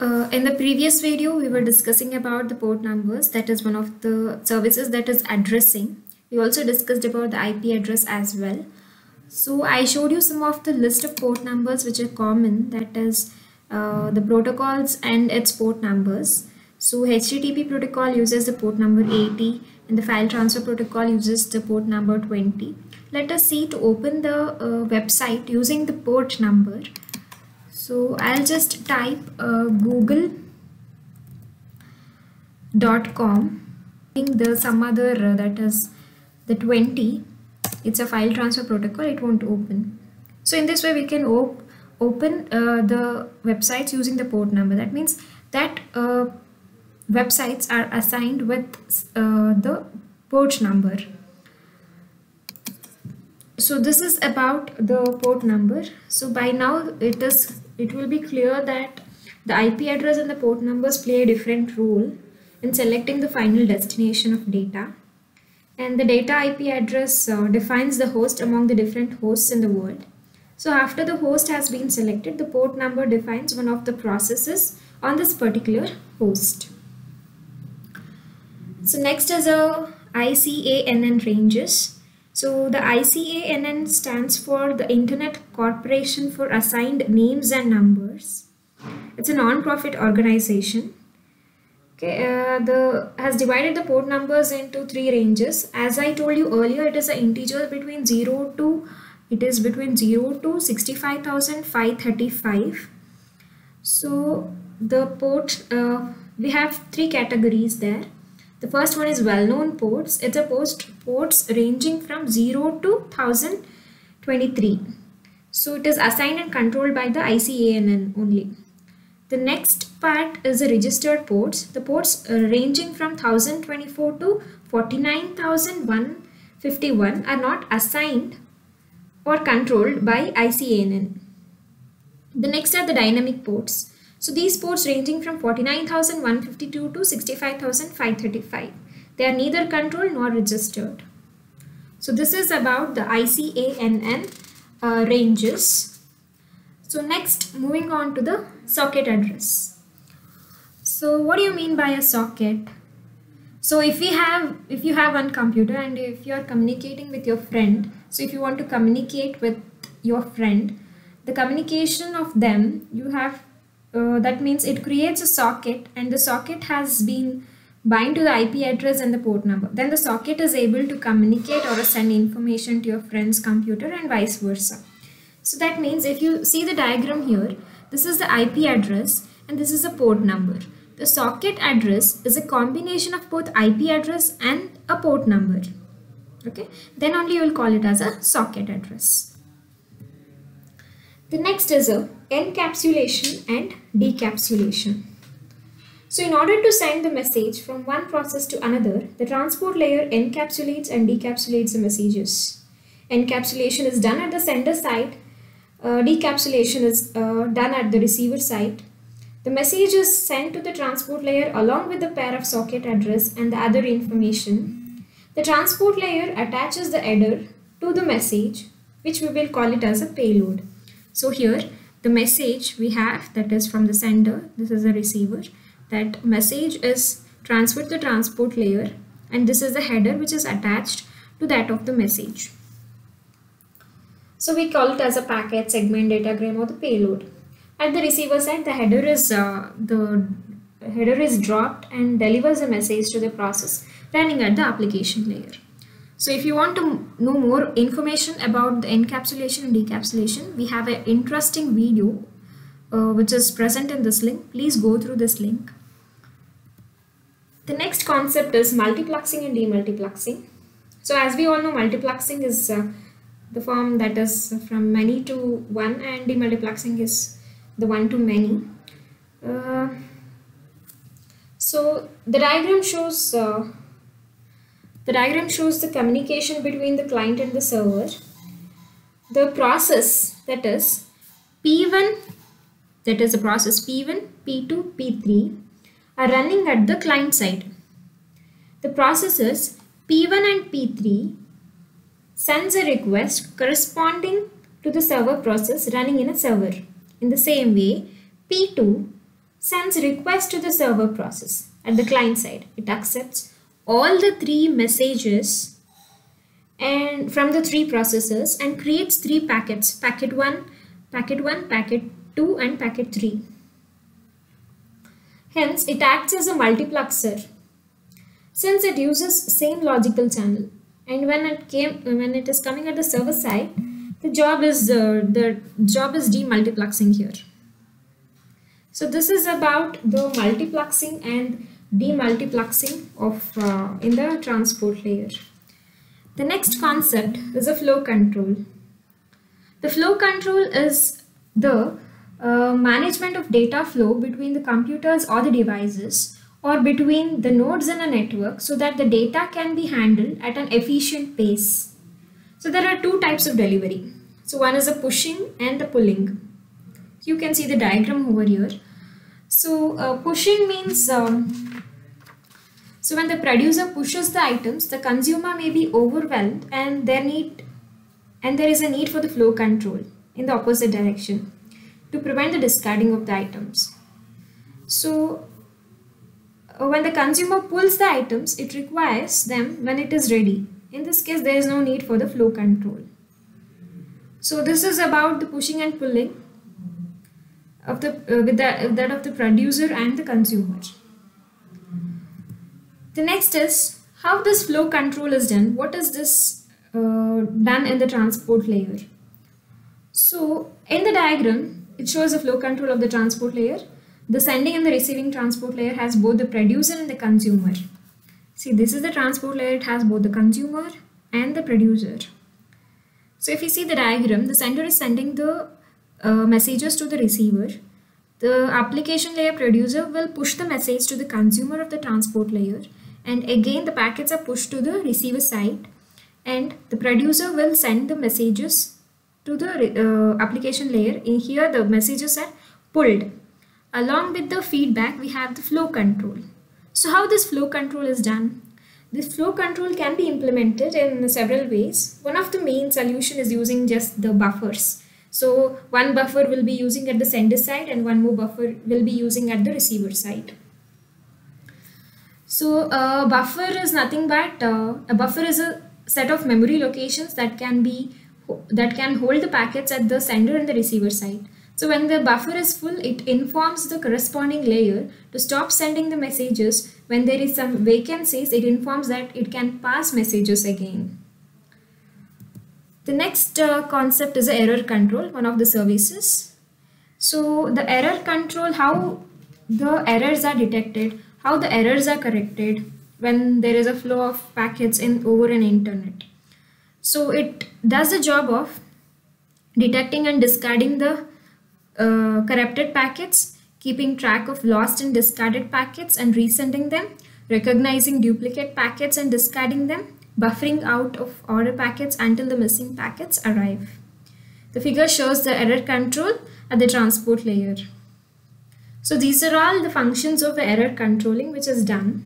In the previous video, we were discussing about the port numbers. That is one of the services that is addressing. We also discussed about the IP address as well. So I showed you some of the list of port numbers which are common. That is the protocols and its port numbers. So HTTP protocol uses the port number 80 and the file transfer protocol uses the port number 20. Let us see to open the website using the port number. So I'll just type google.com. The some other that is the 20. It's a file transfer protocol. It won't open. So in this way we can open the websites using the port number. That means that websites are assigned with the port number. So this is about the port number. So by now it will be clear that the IP address and the port numbers play a different role in selecting the final destination of data. And the data IP address defines the host among the different hosts in the world. So after the host has been selected, the port number defines one of the processes on this particular host. So next is a ICANN ranges. So the ICANN stands for the Internet Corporation for Assigned Names and Numbers. It's a non-profit organization. Okay, has divided the port numbers into 3 ranges. As I told you earlier, it is an integer between 0 to 65,535. So the port, we have 3 categories there. The first one is well-known ports. It's a ports ranging from 0 to 1023. So it is assigned and controlled by the ICANN only. The next part is the registered ports. The ports ranging from 1024 to 49,151 are not assigned or controlled by ICANN. The next are the dynamic ports. So these ports ranging from 49,152 to 65,535. They are neither controlled nor registered. So this is about the ICANN ranges. So next, moving on to the socket address. So what do you mean by a socket? So if you have one computer and if you are communicating with your friend, so if you want to communicate with your friend, the communication of them, you have that means it creates a socket, and the socket has been bind to the IP address and the port number. Then the socket is able to communicate or send information to your friend's computer and vice versa. So that means if you see the diagram here, this is the IP address and this is a port number. The socket address is a combination of both IP address and a port number. Okay, then only you will call it as a socket address. The next is a encapsulation and decapsulation. So in order to send the message from one process to another, the transport layer encapsulates and decapsulates the messages. Encapsulation is done at the sender side. Decapsulation is done at the receiver side. The message is sent to the transport layer along with the pair of socket address and the other information. The transport layer attaches the header to the message, which we will call it as a payload. So here the message we have, that is from the sender, this is the receiver. That message is transferred to the transport layer, and this is the header which is attached to that of the message. So we call it as a packet, segment, datagram, or the payload. At the receiver side, the header is dropped and delivers a message to the process running at the application layer. So if you want to know more information about the encapsulation and decapsulation, we have an interesting video which is present in this link. Please go through this link. The next concept is multiplexing and demultiplexing. So as we all know, multiplexing is the form that is from many to one, and demultiplexing is the one to many. So the diagram shows the communication between the client and the server. The process, that is P1, that is the process P1, P2, P3 are running at the client side. The processes P1 and P3 sends a request corresponding to the server process running in a server. In the same way, P2 sends request to the server process at the client side. It accepts all the three messages and from the three processes and creates three packets: packet 1, packet 2 and packet 3. Hence, it acts as a multiplexer since it uses same logical channel. And when it is coming at the server side, the job is demultiplexing here. So this is about the multiplexing and demultiplexing of in the transport layer. The next concept is a flow control. The flow control is the management of data flow between the computers or the devices or between the nodes in a network so that the data can be handled at an efficient pace. So there are two types of delivery. So one is a pushing and the pulling. You can see the diagram over here. So pushing means so when the producer pushes the items, the consumer may be overwhelmed and there is a need for the flow control in the opposite direction to prevent the discarding of the items. So when the consumer pulls the items, it requires them when it is ready. In this case, there is no need for the flow control. So this is about the pushing and pulling of the with that of the producer and the consumer. The next is how this flow control is done. What is this done in the transport layer? So in the diagram, it shows the flow control of the transport layer. The sending and the receiving transport layer has both the producer and the consumer. See, this is the transport layer. It has both the consumer and the producer. So if you see the diagram, the sender is sending the messages to the receiver. The application layer producer will push the message to the consumer of the transport layer, and again the packets are pushed to the receiver side, and the producer will send the messages to the application layer. In here the messages are pulled. Along with the feedback, we have the flow control. So how this flow control is done? This flow control can be implemented in several ways. One of the main solution is using just the buffers. So one buffer will be using at the sender side and one more buffer will be using at the receiver side. So a buffer is nothing but a buffer is a set of memory locations that can hold the packets at the sender and the receiver side. So when the buffer is full, it informs the corresponding layer to stop sending the messages. When there is some vacancies, it informs that it can pass messages again. The next concept is error control, one of the services. So the error control, how the errors are detected, how the errors are corrected when there is a flow of packets over an internet. So it does the job of detecting and discarding the corrupted packets, keeping track of lost and discarded packets and resending them, recognizing duplicate packets and discarding them, buffering out of order packets until the missing packets arrive. The figure shows the error control at the transport layer. So these are all the functions of the error controlling which is done.